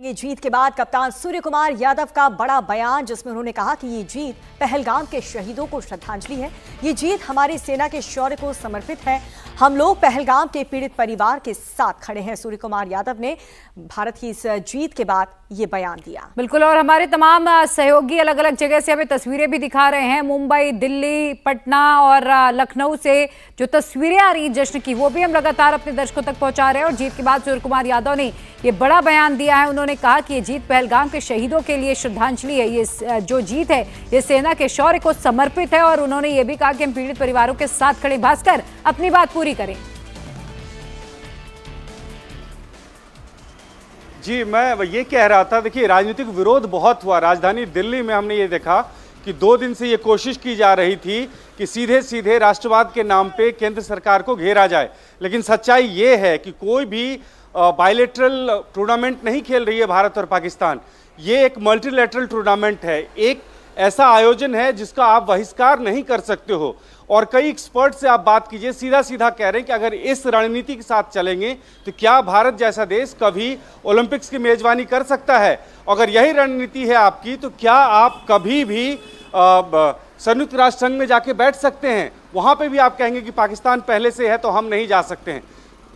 ये जीत के बाद कप्तान सूर्य कुमार यादव का बड़ा बयान, जिसमें उन्होंने कहा कि ये जीत पहलगाम के शहीदों को श्रद्धांजलि है। ये जीत हमारी सेना के शौर्य को समर्पित है। हम लोग पहलगाम के पीड़ित परिवार के साथ खड़े हैं। सूर्य कुमार यादव ने भारत की इस जीत के बाद ये बयान दिया। बिल्कुल, और हमारे तमाम सहयोगी अलग अलग जगह से हमें तस्वीरें भी दिखा रहे हैं। मुंबई, दिल्ली, पटना और लखनऊ से जो तस्वीरें आ रही जश्न की, वो भी हम लगातार अपने दर्शकों तक पहुंचा रहे हैं। और जीत के बाद सूर्य कुमार यादव ने ये बड़ा बयान दिया है। उन्होंने कहा कि ये जीत पहलगाम के शहीदों के लिए श्रद्धांजलि है। ये जो जीत है ये सेना के शौर्य को समर्पित है। और उन्होंने ये भी कहा कि हम पीड़ित परिवारों के साथ खड़े। भास्कर, अपनी बात पूरी करें। जी, मैं ये कह रहा था, देखिए राजनीतिक विरोध बहुत हुआ। राजधानी दिल्ली में हमने ये देखा कि 2 दिन से ये कोशिश की जा रही थी कि सीधे सीधे राष्ट्रवाद के नाम पे केंद्र सरकार को घेरा जाए। लेकिन सच्चाई ये है कि कोई भी बायलैटरल टूर्नामेंट नहीं खेल रही है भारत और पाकिस्तान। ये एक मल्टीलैटरल टूर्नामेंट है, एक ऐसा आयोजन है जिसका आप बहिष्कार नहीं कर सकते हो। और कई एक्सपर्ट से आप बात कीजिए, सीधा सीधा कह रहे हैं कि अगर इस रणनीति के साथ चलेंगे तो क्या भारत जैसा देश कभी ओलंपिक्स की मेजबानी कर सकता है। अगर यही रणनीति है आपकी, तो क्या आप कभी भी संयुक्त राष्ट्र संघ में जाके बैठ सकते हैं। वहां पे भी आप कहेंगे कि पाकिस्तान पहले से है तो हम नहीं जा सकते हैं।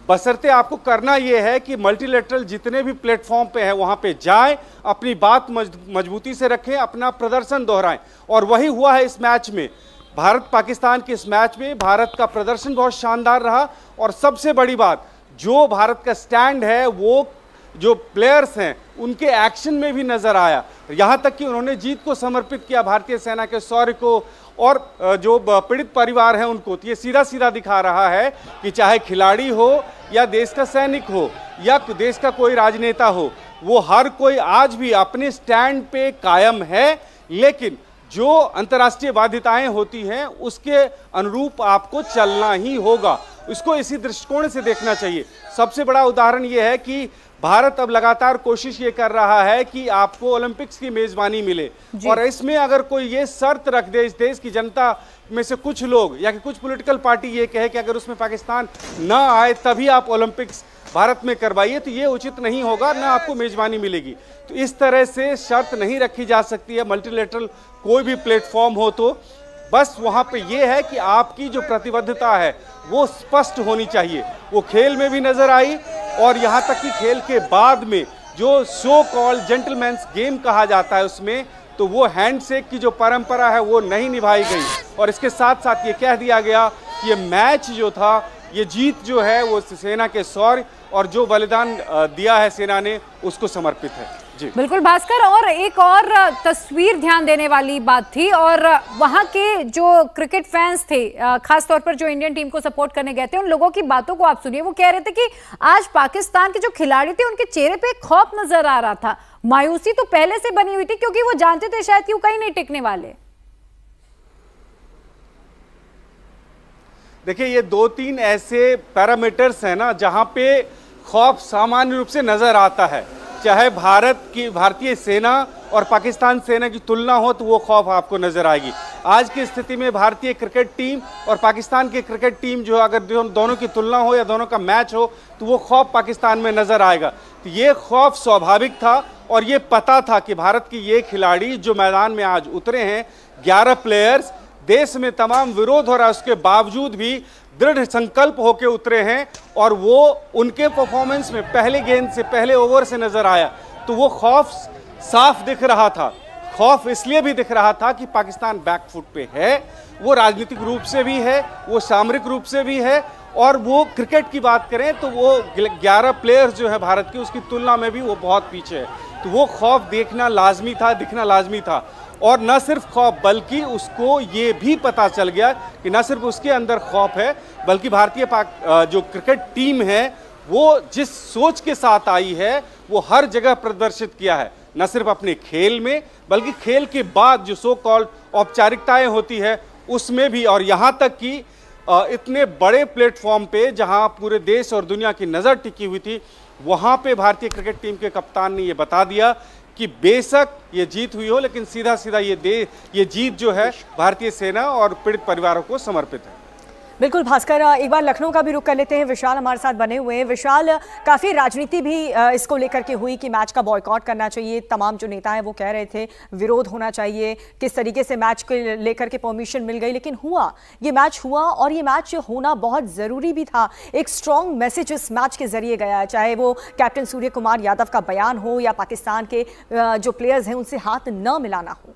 बशर्ते आपको करना यह है कि मल्टीलैटरल जितने भी प्लेटफॉर्म पे हैं वहां पे जाएं, अपनी बात मजबूती से रखें, अपना प्रदर्शन दोहराएं। और वही हुआ है इस मैच में। भारत पाकिस्तान के इस मैच में भारत का प्रदर्शन बहुत शानदार रहा। और सबसे बड़ी बात, जो भारत का स्टैंड है वो जो प्लेयर्स हैं उनके एक्शन में भी नजर आया। यहाँ तक कि उन्होंने जीत को समर्पित किया भारतीय सेना के शौर्य को और जो पीड़ित परिवार हैं उनको। तो ये सीधा सीधा दिखा रहा है कि चाहे खिलाड़ी हो या देश का सैनिक हो या देश का कोई राजनेता हो, वो हर कोई आज भी अपने स्टैंड पे कायम है। लेकिन जो अंतर्राष्ट्रीय बाध्यताएं होती हैं उसके अनुरूप आपको चलना ही होगा। इसको इसी दृष्टिकोण से देखना चाहिए। सबसे बड़ा उदाहरण यह है कि भारत अब लगातार कोशिश ये कर रहा है कि आपको ओलंपिक्स की मेजबानी मिले। और इसमें अगर कोई ये शर्त रख दे, इस देश की जनता में से कुछ लोग या कि कुछ पॉलिटिकल पार्टी ये कहे कि अगर उसमें पाकिस्तान ना आए तभी आप ओलंपिक्स भारत में करवाइए, तो ये उचित नहीं होगा, ना आपको मेजबानी मिलेगी। तो इस तरह से शर्त नहीं रखी जा सकती है। मल्टीलैटरल कोई भी प्लेटफॉर्म हो तो बस वहाँ पे ये है कि आपकी जो प्रतिबद्धता है वो स्पष्ट होनी चाहिए। वो खेल में भी नजर आई और यहाँ तक कि खेल के बाद में जो सो कॉल्ड जेंटलमैन्स गेम कहा जाता है उसमें तो वो हैंडशेक की जो परंपरा है वो नहीं निभाई गई। और इसके साथ साथ ये कह दिया गया कि ये मैच जो था, ये जीत जो है वो सेना के शौर्य और जो बलिदान दिया है सेना ने उसको समर्पित है। जी बिल्कुल भास्कर, और एक और तस्वीर ध्यान देने वाली बात थी। और वहां के जो क्रिकेट फैंस थे, खास तौर पर जो इंडियन टीम को सपोर्ट करने गए थे, उन लोगों की बातों को आप सुनिए। वो कह रहे थे कि आज पाकिस्तान के जो खिलाड़ी थे उनके चेहरे पे खौफ नजर आ रहा था। मायूसी तो पहले से बनी हुई थी क्योंकि वो जानते थे शायद कि वो कहीं नहीं टिकने वाले। देखिए, ये 2-3 ऐसे पैरामीटर्स हैं ना जहां पे खौफ सामान्य रूप से नजर आता है। चाहे भारतीय सेना और पाकिस्तान सेना की तुलना हो तो वो खौफ आपको नजर आएगी। आज की स्थिति में भारतीय क्रिकेट टीम और पाकिस्तान की क्रिकेट टीम जो अगर दोनों की तुलना हो या दोनों का मैच हो तो वो खौफ पाकिस्तान में नजर आएगा। तो ये खौफ स्वाभाविक था और ये पता था कि भारत की ये खिलाड़ी जो मैदान में आज उतरे हैं, 11 प्लेयर्स, देश में तमाम विरोध हो रहा है उसके बावजूद भी दृढ़ संकल्प होकर उतरे हैं। और वो उनके परफॉर्मेंस में पहले गेंद से पहले ओवर से नजर आया तो वो खौफ साफ दिख रहा था। खौफ इसलिए भी दिख रहा था कि पाकिस्तान बैकफुट पे है, वो राजनीतिक रूप से भी है, वो सामरिक रूप से भी है। और वो क्रिकेट की बात करें तो वो 11 प्लेयर्स जो है भारत की, उसकी तुलना में भी वो बहुत पीछे है। तो वो खौफ देखना लाजमी था, दिखना लाजमी था। और न सिर्फ खौफ बल्कि उसको ये भी पता चल गया कि न सिर्फ उसके अंदर खौफ है बल्कि भारतीय जो क्रिकेट टीम है वो जिस सोच के साथ आई है वो हर जगह प्रदर्शित किया है। न सिर्फ अपने खेल में बल्कि खेल के बाद जो सो कॉल्ड औपचारिकताएं होती है उसमें भी। और यहाँ तक कि इतने बड़े प्लेटफॉर्म पे जहाँ पूरे देश और दुनिया की नज़र टिकी हुई थी, वहाँ पे भारतीय क्रिकेट टीम के कप्तान ने ये बता दिया कि बेशक ये जीत हुई हो लेकिन सीधा सीधा ये जीत जो है भारतीय सेना और पीड़ित परिवारों को समर्पित है। बिल्कुल भास्कर, एक बार लखनऊ का भी रुख कर लेते हैं। विशाल हमारे साथ बने हुए हैं। विशाल, काफ़ी राजनीति भी इसको लेकर के हुई कि मैच का बॉयकॉट करना चाहिए। तमाम जो नेता हैं वो कह रहे थे विरोध होना चाहिए, किस तरीके से मैच को लेकर के परमिशन मिल गई, लेकिन ये मैच हुआ और ये मैच होना बहुत ज़रूरी भी था। एक स्ट्रॉन्ग मैसेज इस मैच के जरिए गया है, चाहे वो कैप्टन सूर्य कुमार यादव का बयान हो या पाकिस्तान के जो प्लेयर्स हैं उनसे हाथ न मिलाना हो।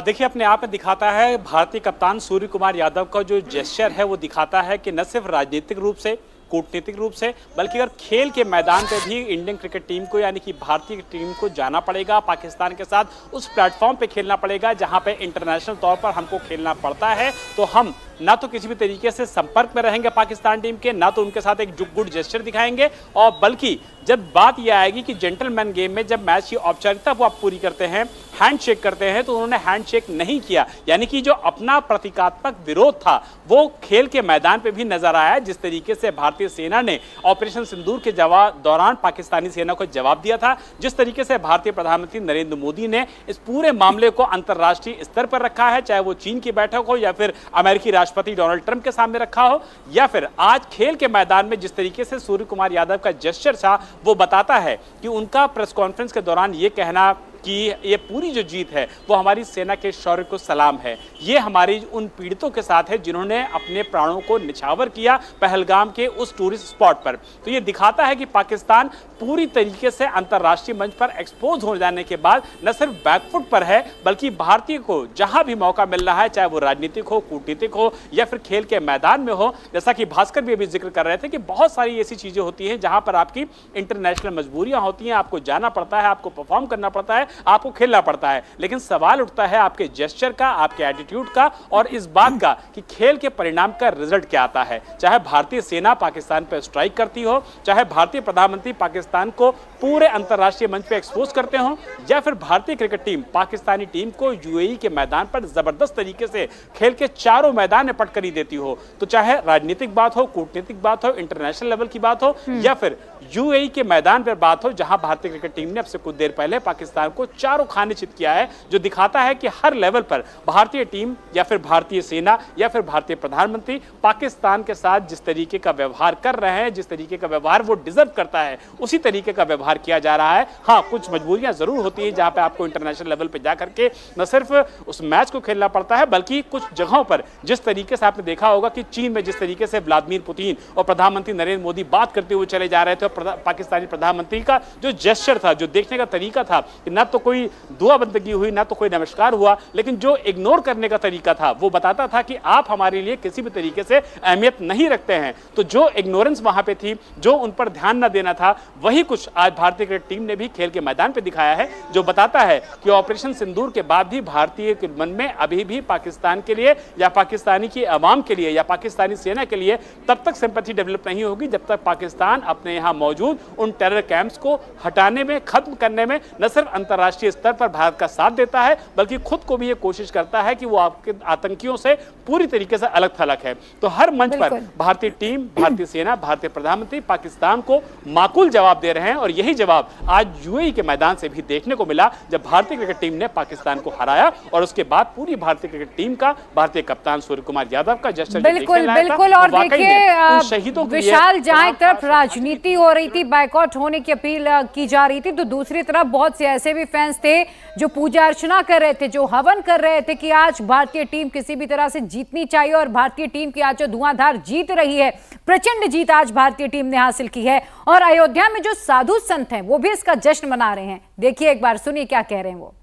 देखिए, अपने आप में दिखाता है भारतीय कप्तान सूर्य कुमार यादव का जो जेस्चर है वो दिखाता है कि न सिर्फ राजनीतिक रूप से, कूटनीतिक रूप से, बल्कि अगर खेल के मैदान पे भी इंडियन क्रिकेट टीम को यानी कि भारतीय टीम को जाना पड़ेगा, पाकिस्तान के साथ उस प्लेटफॉर्म पे खेलना पड़ेगा जहां पे इंटरनेशनल तौर पर हमको खेलना पड़ता है। तो हम ना तो किसी भी तरीके से संपर्क में रहेंगे पाकिस्तान टीम के, ना तो उनके साथ एक गुड जेस्चर दिखाएंगे, और बल्कि जब बात यह आएगी कि जेंटलमैन गेम में जब मैच की औपचारिकता वो आप पूरी करते हैं, हैंडशेक करते हैं, तो उन्होंने हैंडशेक नहीं किया। यानी कि जो अपना प्रतीकात्मक विरोध था वो खेल के मैदान पे भी नजर आया। जिस तरीके से भारतीय सेना ने ऑपरेशन सिंदूर के दौरान पाकिस्तानी सेना को जवाब दिया था, जिस तरीके से भारतीय प्रधानमंत्री नरेंद्र मोदी ने इस पूरे मामले को अंतर्राष्ट्रीय स्तर पर रखा है, चाहे वो चीन की बैठक हो या फिर अमेरिकी राष्ट्रपति डोनाल्ड ट्रंप के सामने रखा हो, या फिर आज खेल के मैदान में जिस तरीके से सूर्य कुमार यादव का जेस्चर था, वो बताता है कि उनका प्रेस कॉन्फ्रेंस के दौरान ये कहना कि ये पूरी जो जीत है वो हमारी सेना के शौर्य को सलाम है, ये हमारी उन पीड़ितों के साथ है जिन्होंने अपने प्राणों को निछावर किया पहलगाम के उस टूरिस्ट स्पॉट पर। तो ये दिखाता है कि पाकिस्तान पूरी तरीके से अंतर्राष्ट्रीय मंच पर एक्सपोज हो जाने के बाद न सिर्फ बैकफुट पर है, बल्कि भारतीय को जहां भी मौका मिल रहा है, चाहे वो राजनीतिक हो, कूटनीतिक हो या फिर खेल के मैदान में हो, जैसा कि भास्कर भी अभी जिक्र कर रहे थे कि बहुत सारी ऐसी चीजें होती हैं जहां पर आपकी इंटरनेशनल मजबूरियां होती हैं, आपको जाना पड़ता है, आपको परफॉर्म करना पड़ता है, आपको खेलना पड़ता है, लेकिन सवाल उठता है आपके जेस्चर का, आपके एटीट्यूड का और इस बात का कि खेल के परिणाम का रिजल्ट क्या आता है। चाहे भारतीय सेना पाकिस्तान पर स्ट्राइक करती हो, चाहे भारतीय प्रधानमंत्री पाकिस्तान को पूरे अंतर्राष्ट्रीय मंच पे एक्सपोज करते हो, या फिर भारतीय क्रिकेट टीम पाकिस्तानी टीम को यूएई के मैदान पर जबरदस्त तरीके से खेल के चारों मैदान में पटकनी देती हो, तो चाहे राजनीतिक बात हो, कूटनीतिक बात हो, इंटरनेशनल लेवल की बात हो या फिर यूएई के मैदान पर बात हो, जहां भारतीय क्रिकेट टीम ने अब से कुछ देर पहले पाकिस्तान को चारों खाने चित किया है, जो दिखाता है कि हर लेवल पर भारतीय टीम या फिर भारतीय सेना या फिर भारतीय प्रधानमंत्री पाकिस्तान के साथ जिस तरीके का व्यवहार कर रहे हैं, जिस तरीके का व्यवहार वो डिजर्व करता है, उसी तरीके का व्यवहार किया जा रहा है। हाँ, कुछ मजबूरियां जरूर होती है जहां पे आपको इंटरनेशनल लेवल पे जाकर के न सिर्फ उस मैच को खेलना पड़ता है, बल्कि कुछ जगहों पर जिस तरीके से आपने देखा होगा कि चीन में जिस तरीके से व्लादिमीर पुतिन और प्रधानमंत्री नरेंद्र मोदी बात करते हुए चले जा रहे थे, पाकिस्तानी प्रधानमंत्री का जो जेस्चर था, जो देखने का तरीका था, ना तो कोई दुआ बंदगी हुई, ना तो कोई नमस्कार हुआ, लेकिन जो इग्नोर करने का तरीका था वो बताता था कि आप हमारे लिए किसी भी तरीके से अहमियत नहीं रखते हैं। तो जो इग्नोरेंस वहां पे थी, जो उन पर ध्यान न देना था, वही कुछ आज भारतीय क्रिकेट टीम ने भी खेल के मैदान पे दिखाया है, जो बताता है कि ऑपरेशन सिंदूर के बाद भी भारतीय के मन में अभी भी पाकिस्तान के लिए या पाकिस्तानी की आवाम के लिए या पाकिस्तानी सेना के लिए तब तक सिंपैथी डेवलप नहीं होगी जब तक पाकिस्तान अपने यहां मौजूद उन टेरर कैंप्स को हटाने में, खत्म करने में न सिर्फ अंतर्राष्ट्रीय स्तर पर भारत का साथ देता है, बल्कि खुद को भी ये कोशिश करता है कि वो आपके आतंकियों से पूरी तरीके से अलग थलग है। तो हर मंच पर भारतीय टीम, भारतीय सेना, भारतीय प्रधानमंत्री पाकिस्तान को माकूल जवाब दे रहे हैं, और यही जवाब आज यूएई के मैदान से भी देखने को मिला जब भारतीय क्रिकेट टीम ने पाकिस्तान को हराया, और उसके बाद पूरी भारतीय क्रिकेट टीम का भारतीय कप्तान सूर्य कुमार यादव का जेस्चर बिल्कुल बिल्कुल। और देखिए शहीदों विशाल, जहां एक तरफ राजनीति हो रही थी, बायकॉट होने की अपील की जा रही थी, तो दूसरी तरफ बहुत से ऐसे भी फैंस थे जो पूजा अर्चना कर रहे थे, जो हवन कर रहे थे कि आज भारतीय टीम किसी भी तरह से जीतनी चाहिए, और भारतीय टीम की आज जो धुआंधार जीत रही है, प्रचंड जीत आज भारतीय टीम ने हासिल की है, और अयोध्या में जो साधु संत हैं वो भी इसका जश्न मना रहे हैं। देखिए एक बार, सुनिए क्या कह रहे हैं वो।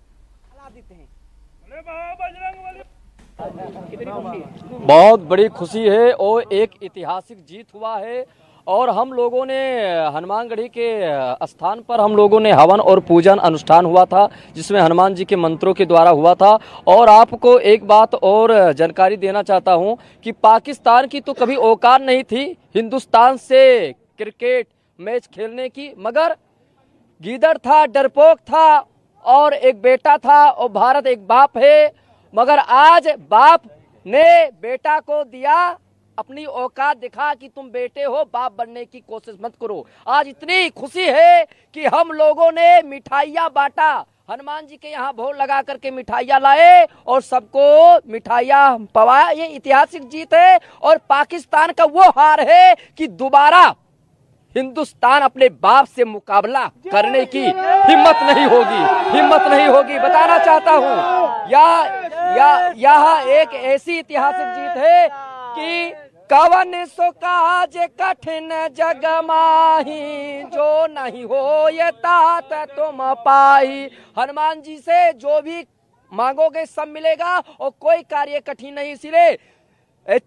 बहुत बड़ी खुशी है और एक ऐतिहासिक जीत हुआ है, और हम लोगों ने हनुमानगढ़ी के स्थान पर हम लोगों ने हवन और पूजन अनुष्ठान हुआ था, जिसमें हनुमान जी के मंत्रों के द्वारा हुआ था। और आपको एक बात और जानकारी देना चाहता हूं कि पाकिस्तान की तो कभी औकात नहीं थी हिंदुस्तान से क्रिकेट मैच खेलने की, मगर गीदड़ था, डरपोक था, और एक बेटा था, और भारत एक बाप है, मगर आज बाप ने बेटा को दिया, अपनी औकात दिखा कि तुम बेटे हो, बाप बनने की कोशिश मत करो। आज इतनी खुशी है कि हम लोगों ने मिठाइयाँ बांटा, हनुमान जी के यहाँ भोग लगा करके मिठाइयाँ लाए और सबको मिठाइयाँ पवाया। ये ऐतिहासिक जीत है और पाकिस्तान का वो हार है कि दोबारा हिंदुस्तान अपने बाप से मुकाबला करने की हिम्मत नहीं होगी। बताना चाहता हूँ यह एक ऐसी ऐतिहासिक जीत है कि कवन सो काज कठिन जग माही, जो नहीं हो ये तात तुम पाई। हनुमान जी से जो भी मांगोगे सब मिलेगा और कोई कार्य कठिन नहीं। इसलिए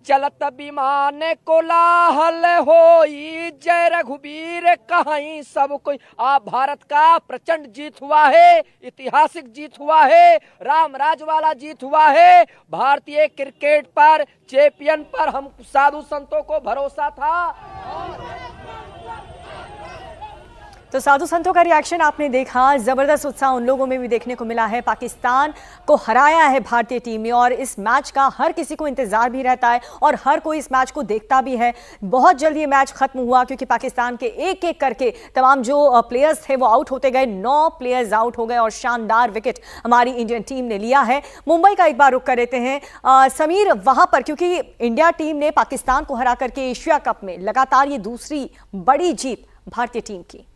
चलत विमान कोलाहल होई, जय रघुबीर कहीं सब कोई। आप भारत का प्रचंड जीत हुआ है, ऐतिहासिक जीत हुआ है, राम राज वाला जीत हुआ है। भारतीय क्रिकेट पर, चैंपियन पर हम साधु संतों को भरोसा था। तो साधु संतों का रिएक्शन आपने देखा, जबरदस्त उत्साह उन लोगों में भी देखने को मिला है। पाकिस्तान को हराया है भारतीय टीम ने और इस मैच का हर किसी को इंतजार भी रहता है और हर कोई इस मैच को देखता भी है। बहुत जल्द ये मैच खत्म हुआ क्योंकि पाकिस्तान के एक एक करके तमाम जो प्लेयर्स थे वो आउट होते गए। 9 प्लेयर्स आउट हो गए और शानदार विकेट हमारी इंडियन टीम ने लिया है। मुंबई का एक बार रुख कर लेते हैं समीर, वहां पर क्योंकि इंडिया टीम ने पाकिस्तान को हरा करके एशिया कप में लगातार ये दूसरी बड़ी जीत भारतीय टीम की।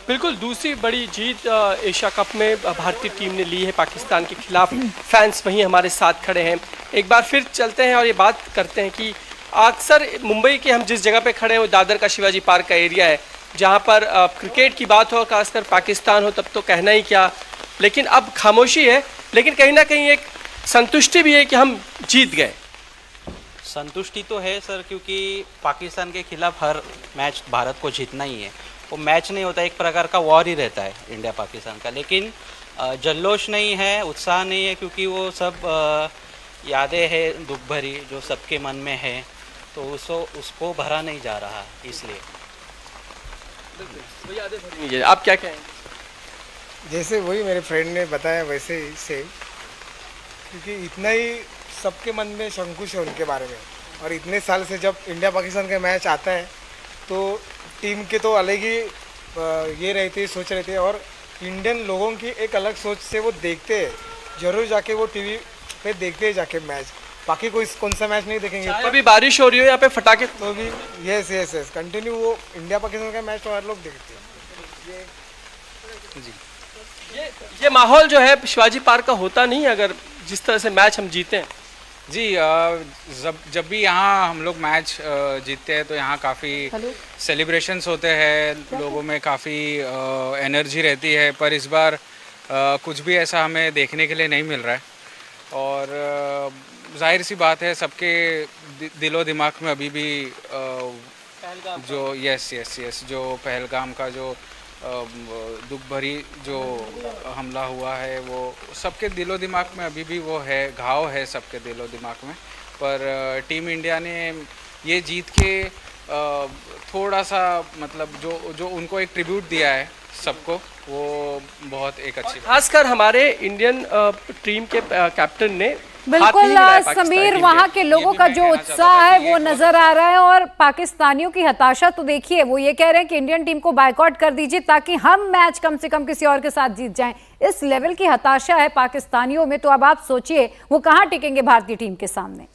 बिल्कुल दूसरी बड़ी जीत एशिया कप में भारतीय टीम ने ली है पाकिस्तान के खिलाफ। फैंस वहीं हमारे साथ खड़े हैं। एक बार फिर चलते हैं और ये बात करते हैं कि अक्सर मुंबई के हम जिस जगह पे खड़े हैं वो दादर का शिवाजी पार्क का एरिया है, जहां पर क्रिकेट की बात हो, खासकर पाकिस्तान हो, तब तो कहना ही क्या। लेकिन अब खामोशी है, लेकिन कहीं ना कहीं एक संतुष्टि भी है कि हम जीत गए। संतुष्टि तो है सर, क्योंकि पाकिस्तान के खिलाफ हर मैच भारत को जीतना ही है। वो मैच नहीं होता, एक प्रकार का वॉर ही रहता है इंडिया पाकिस्तान का। लेकिन जल्लोश नहीं है, उत्साह नहीं है, क्योंकि वो सब यादें हैं दुख भरी जो सबके मन में है, तो उसको भरा नहीं जा रहा, इसलिए। आप क्या कहें? जैसे वही मेरे फ्रेंड ने बताया वैसे ही सेम, क्योंकि इतना ही सबके मन में शंकुश है उनके बारे में। और इतने साल से जब इंडिया पाकिस्तान का मैच आता है तो टीम के तो अलग ही ये रहती है, सोच रहती है, और इंडियन लोगों की एक अलग सोच से वो देखते हैं। जरूर जाके वो टीवी पे देखते हैं जाके मैच, बाकी कोई कौन सा मैच नहीं देखेंगे। अभी बारिश हो रही हो यहाँ पे फटाके तो भी यस कंटिन्यू वो इंडिया पाकिस्तान का मैच तो हर लोग देखते हैं। ये माहौल जो है शिवाजी पार्क का होता नहीं अगर जिस तरह से मैच हम जीते हैं। जी, जब भी यहाँ हम लोग मैच जीतते हैं तो यहाँ काफ़ी सेलिब्रेशंस होते हैं, लोगों में काफ़ी एनर्जी रहती है। पर इस बार कुछ भी ऐसा हमें देखने के लिए नहीं मिल रहा है और जाहिर सी बात है सबके दिलो दिमाग में अभी भी जो यस जो पहलगाम का जो दुख भरी जो हमला हुआ है वो सबके दिलो दिमाग में अभी भी वो है, घाव है सबके दिलो दिमाग में। पर टीम इंडिया ने ये जीत के थोड़ा सा मतलब जो उनको एक ट्रिब्यूट दिया है सबको, वो बहुत एक अच्छी, खासकर हमारे इंडियन टीम के कैप्टन ने बिल्कुल समीर, वहां के लोगों का जो उत्साह है वो नजर आ रहा है और पाकिस्तानियों की हताशा तो देखिए, वो ये कह रहे हैं कि इंडियन टीम को बायकॉट कर दीजिए ताकि हम मैच कम से कम किसी और के साथ जीत जाएं। इस लेवल की हताशा है पाकिस्तानियों में, तो अब आप सोचिए वो कहां टिकेंगे भारतीय टीम के सामने।